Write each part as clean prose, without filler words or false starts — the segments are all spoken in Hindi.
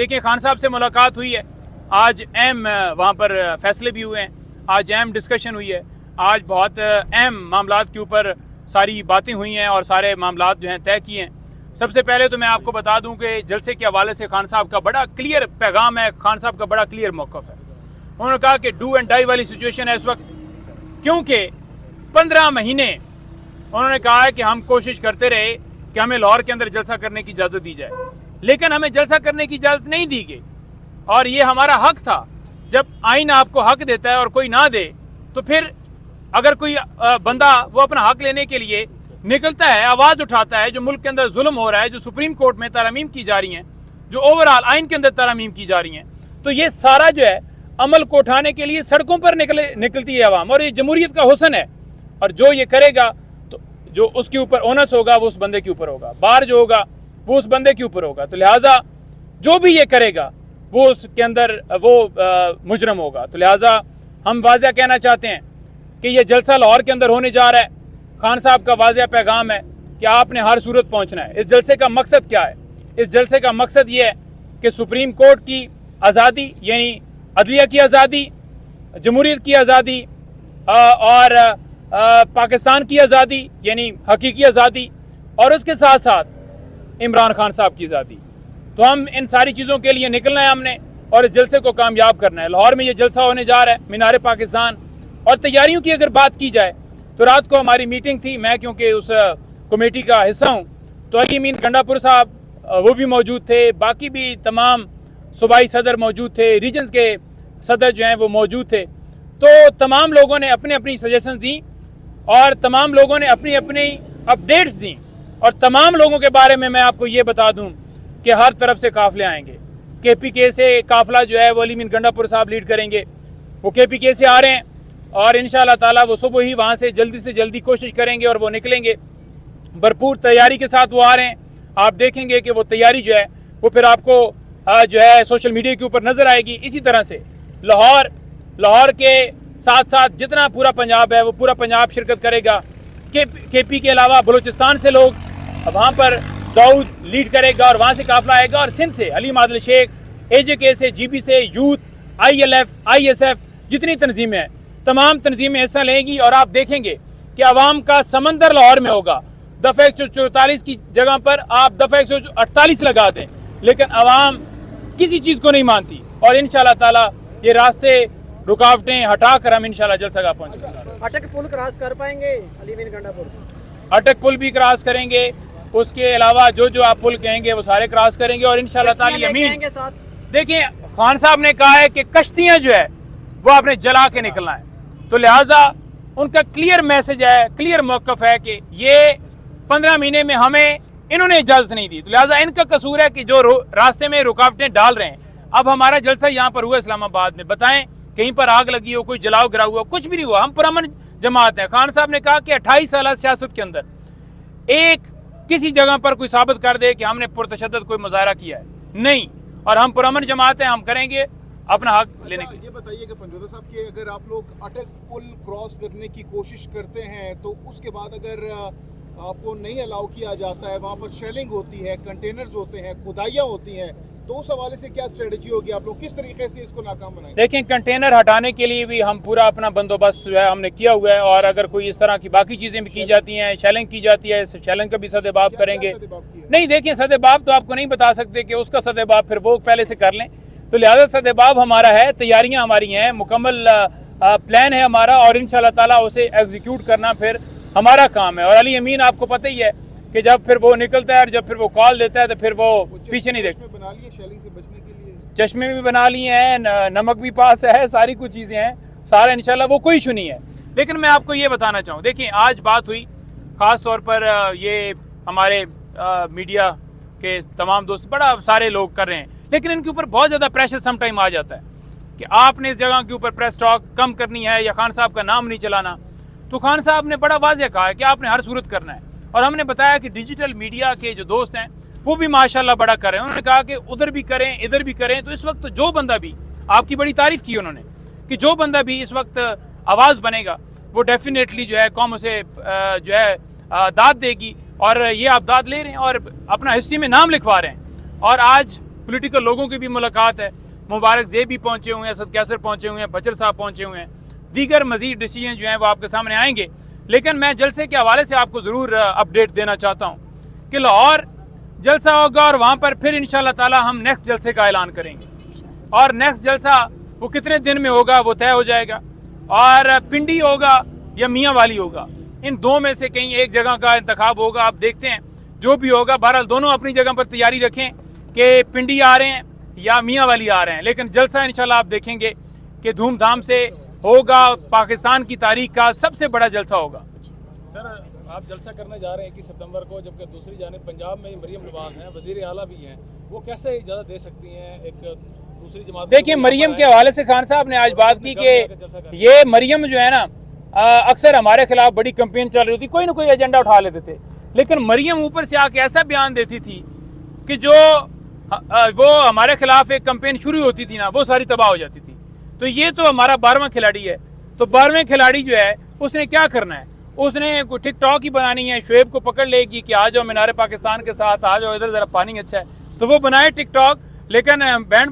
देखिए, खान साहब से मुलाकात हुई है, आज अहम वहाँ पर फैसले भी हुए हैं, आज अहम डिस्कशन हुई है, आज बहुत अहम मामलात के ऊपर सारी बातें हुई हैं और सारे मामलात जो हैं तय किए हैं। सबसे पहले तो मैं आपको बता दूं कि जलसे के हवाले से खान साहब का बड़ा क्लियर पैगाम है, खान साहब का बड़ा क्लियर मौक़िफ़ है। उन्होंने कहा कि डू एंड डाई वाली सिचुएशन है इस वक्त, क्योंकि 15 महीने उन्होंने कहा है कि हम कोशिश करते रहे कि हमें लाहौर के अंदर जलसा करने की इजाज़त दी जाए, लेकिन हमें जलसा करने की इजाज़त नहीं दी गई और ये हमारा हक था। जब आइन आपको हक देता है और कोई ना दे, तो फिर अगर कोई बंदा वो अपना हक लेने के लिए निकलता है, आवाज़ उठाता है, जो मुल्क के अंदर जुल्म हो रहा है, जो सुप्रीम कोर्ट में तरमीम की जा रही हैं, जो ओवरऑल आइन के अंदर तरमीम की जा रही हैं, तो ये सारा जो है अमल को उठाने के लिए सड़कों पर निकलती है अवाम, और ये जमहूरियत का हुस्न है। और जो ये करेगा तो जो उसके ऊपर ओनस होगा वो उस बंदे के ऊपर होगा, बार जो होगा वो उस बंदे के ऊपर होगा। तो लिहाजा जो भी ये करेगा वो उसके अंदर वो मुजरम होगा। तो लिहाजा हम वाज़ह कहना चाहते हैं कि ये जलसा लाहौर के अंदर होने जा रहा है। खान साहब का वाज़ह पैगाम है कि आपने हर सूरत पहुंचना है। इस जलसे का मकसद क्या है? इस जलसे का मकसद ये है कि सुप्रीम कोर्ट की आज़ादी, यानी अदलिया की आज़ादी, जमहूरियत की आज़ादी और पाकिस्तान की आज़ादी यानी हकीकी आज़ादी, और उसके साथ साथ इमरान खान साहब की आज़ादी। तो हम इन सारी चीज़ों के लिए निकलना है हमने और इस जलसे को कामयाब करना है। लाहौर में ये जलसा होने जा रहा है, मीनार पाकिस्तान। और तैयारियों की अगर बात की जाए तो रात को हमारी मीटिंग थी, मैं क्योंकि उस कमेटी का हिस्सा हूँ, तो अली अमीन गंडापुर साहब वो भी मौजूद थे, बाकी भी तमाम सूबाई सदर मौजूद थे, रीजन्स के सदर जो हैं वो मौजूद थे। तो तमाम लोगों ने अपनी अपनी सजेशन दी और तमाम लोगों ने अपनी अपनी अपडेट्स दी, और तमाम लोगों के बारे में मैं आपको ये बता दूं कि हर तरफ से काफ़िले आएंगे। KPK से काफ़िला जो है वो अली अमीन गंडापुर साहब लीड करेंगे, वो KPK से आ रहे हैं और इंशाअल्लाह ताला वो सुबह ही वहाँ से जल्दी कोशिश करेंगे और वो निकलेंगे। भरपूर तैयारी के साथ वो आ रहे हैं। आप देखेंगे कि वो तैयारी जो है वो फिर आपको जो है सोशल मीडिया के ऊपर नज़र आएगी। इसी तरह से लाहौर के साथ साथ जितना पूरा पंजाब है वो पूरा पंजाब शिरकत करेगा। KP के अलावा बलूचिस्तान से लोग वहाँ पर दाऊद लीड करेगा और वहाँ से काफ़िला आएगा, और सिंध से अली मादल शेख, AJK से, GB से, यूथ, ILF, ISF, जितनी तंजीमें हैं तमाम तंजीमें हिस्सा लेंगी। और आप देखेंगे कि अवाम का समंदर लाहौर में होगा। दफ़ा 144 की जगह पर आप दफ़ा 148 लगा दें, लेकिन अवाम किसी चीज़ को नहीं मानती। और इंशाअल्लाह ताला ये रास्ते रुकावटें हटाकर हम इंशाअल्लाह जलसा पहुँचेंगे। अटक पुल क्रॉस कर पाएंगे अली अमीन गंडापुर? अटक पुल भी क्रॉस करेंगे, उसके अलावा जो आप पुल कहेंगे वो सारे क्रॉस करेंगे और इंशाअल्लाह ताला यमीन। देखिए, खान साहब ने कहा है कि कश्तियाँ जो है वो आपने जला के निकलना है, तो लिहाजा उनका क्लियर मैसेज है, क्लियर मौक़िफ़ है कि ये 15 महीने में हमें इन्होंने इजाज़त नहीं दी, तो लिहाजा इनका कसूर है कि जो रास्ते में रुकावटें डाल रहे हैं। अब हमारा जलसा यहाँ पर हुआ इस्लामाबाद में, बताएं कहीं पर आग लगी हो, कोई जलाओ गिराव हुआ, कुछ भी नहीं हुआ। हम पुरअमन जमात हैं। खान साहब ने कहा कि 28 साल सियासत के अंदर एक किसी जगह पर कोई साबित कर दे कि हमने पुरतशद्दद कोई मुजाहरा किया है, नहीं। और हम पुरअमन जमात हैं, हम करेंगे अपना हक लेने की। ये बताइए कि पंजोदा साहब कि अगर आप लोग अटक पुल क्रॉस करने की कोशिश करते हैं तो उसके बाद अगर आपको नहीं अलाउ किया जाता है, वहाँ पर शेलिंग होती है, कंटेनर्स होते हैं, खुदाइयाँ होती हैं, तो उस हवाले से क्या स्ट्रेटजी होगी? आप लोग किस तरीके से इसको नाकाम बनाएंगे? देखें, कंटेनर हटाने के लिए भी हम पूरा अपना बंदोबस्त जो है हमने किया हुआ है, और अगर कोई इस तरह की बाकी चीज़ें भी की जाती हैं, शेलिंग की जाती है, शेलिंग का भी सदेबाब करेंगे। नहीं, देखिए, सदेबाब तो आपको नहीं बता सकते कि उसका सदेबाब फिर वो पहले से कर लें, तो लिहाजा सदेबाब हमारा है, तैयारियाँ हमारी हैं, मुकम्मल प्लान है हमारा, और इंशाअल्लाह ताला उसे एग्जीक्यूट करना फिर हमारा काम है। और अली अमीन आपको पता ही है कि जब फिर वो निकलता है और जब फिर वो कॉल देता है तो फिर वो पीछे नहीं देखता। बना लिए शेलिंग से बचने के लिए चश्मे भी बना लिए हैं, नमक भी पास है, सारी कुछ चीज़ें हैं, सारा इंशाल्लाह वो कोई इशू नहीं है। लेकिन मैं आपको ये बताना चाहूँ, देखिए आज बात हुई ख़ास तौर पर ये हमारे मीडिया के तमाम दोस्त बड़ा सारे लोग कर रहे हैं, लेकिन इनके ऊपर बहुत ज़्यादा प्रेशर सम टाइम आ जाता है कि आपने इस जगह के ऊपर प्रेस टॉक कम करनी है या खान साहब का नाम नहीं चलाना। तो खान साहब ने बड़ा वाज़ेह कहा है कि आपने हर सूरत करना है, और हमने बताया कि डिजिटल मीडिया के जो दोस्त हैं वो भी माशाल्लाह बड़ा कर रहे हैं। उन्होंने कहा कि उधर भी करें, इधर भी करें। तो इस वक्त जो बंदा भी, आपकी बड़ी तारीफ़ की उन्होंने, कि जो बंदा भी इस वक्त आवाज़ बनेगा वो डेफिनेटली जो है कौम उसे जो है दाद देगी, और ये आप दाद ले रहे हैं और अपना हिस्ट्री में नाम लिखवा रहे हैं। और आज पॉलिटिकल लोगों की भी मुलाकात है। मुबारक ज़ेब भी पहुँचे हुए हैं, असद कैसर पहुँचे हुए हैं, बचर साहब पहुँचे हुए हैं, दीगर मज़ीद डिसीजन जो हैं वो आपके सामने आएंगे। लेकिन मैं जलसे के हवाले से आपको ज़रूर अपडेट देना चाहता हूँ कि लाहौर जलसा होगा और वहाँ पर फिर इंशाअल्लाह ताला हम नेक्स्ट जलसे का ऐलान करेंगे, और नेक्स्ट जलसा वो कितने दिन में होगा वो तय हो जाएगा, और पिंडी होगा या मियाँ वाली होगा, इन दो में से कहीं एक जगह का इंतखाब होगा। आप देखते हैं जो भी होगा, बहरहाल दोनों अपनी जगह पर तैयारी रखें कि पिंडी आ रहे हैं या मियाँ वाली आ रहे हैं, लेकिन जलसा इंशाल्लाह आप देखेंगे कि धूमधाम से होगा। पाकिस्तान की तारीख का सबसे बड़ा जलसा होगा। सर आप जलसा करने जा रहे हैं 21 सितंबर को, जबकि दूसरी जानिब पंजाब में मरियम नवाज हैं, वजीर आला भी हैं, वो कैसे इजाज़त दे सकती हैं एक दूसरी जमात? देखिए, मरियम के हवाले से खान साहब ने आज बात की कि ये मरियम जो है ना, अक्सर हमारे खिलाफ बड़ी कंपेन चल रही थी, कोई ना कोई एजेंडा उठा लेते थे, लेकिन मरियम ऊपर से आके ऐसा बयान देती थी कि जो वो हमारे खिलाफ एक कंपेन शुरू होती थी ना, वो सारी तबाह हो जाती थी। तो ये तो हमारा 12वां खिलाड़ी है, तो 12वें खिलाड़ी जो है उसने क्या करना है, उसने टिकटॉक ही बनानी है, शुएब को पकड़ लेगी कि आ जाओ मीनार पाकिस्तान के साथ, आ जाओ इधर, ज़रा पानी अच्छा है, तो वो बनाए टिकटॉक, लेकिन बैंड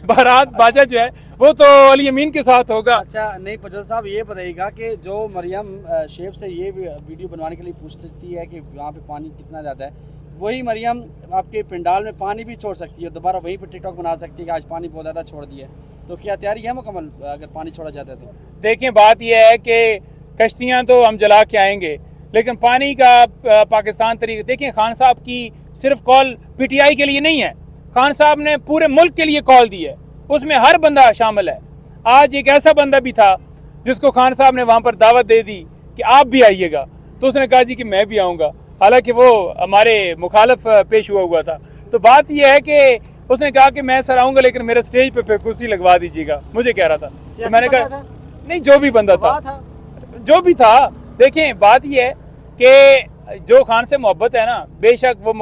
बारात बाजा जो है वो तो अली अमीन के साथ होगा। अच्छा नहीं पजल साहब, ये बताइएगा कि जो मरियम शेब से ये वीडियो बनवाने के लिए पूछती है कि वहाँ पे पानी कितना ज़्यादा है, वही मरियम आपके पंडाल में पानी भी छोड़ सकती है, दोबारा वहीं पे टिकटॉक बना सकती है कि आज पानी बहुत ज़्यादा छोड़ दिया, तो क्या तैयारी है मुकम्मल अगर पानी छोड़ा जाता है तो? देखें, बात यह है कि कश्तियाँ तो हम जला के आएंगे, लेकिन पानी का पाकिस्तान तरीके, देखें खान साहब की सिर्फ कॉल PTI के लिए नहीं है, खान साहब ने पूरे मुल्क के लिए कॉल दी है, उसमें हर बंदा शामिल है। आज एक ऐसा बंदा भी था जिसको खान साहब ने वहाँ पर दावत दे दी कि आप भी आइएगा, तो उसने कहा जी कि मैं भी आऊँगा, हालांकि वो हमारे मुखालफ पेश हुआ था। तो बात यह है कि उसने कहा कि मैं सर आऊँगा, लेकिन मेरे स्टेज पे कुर्सी लगवा दीजिएगा, मुझे कह रहा था। तो मैंने कहा नहीं, जो भी बंदा था जो भी था, देखें बात यह है कि जो खान से मोहब्बत है ना, बेशक वो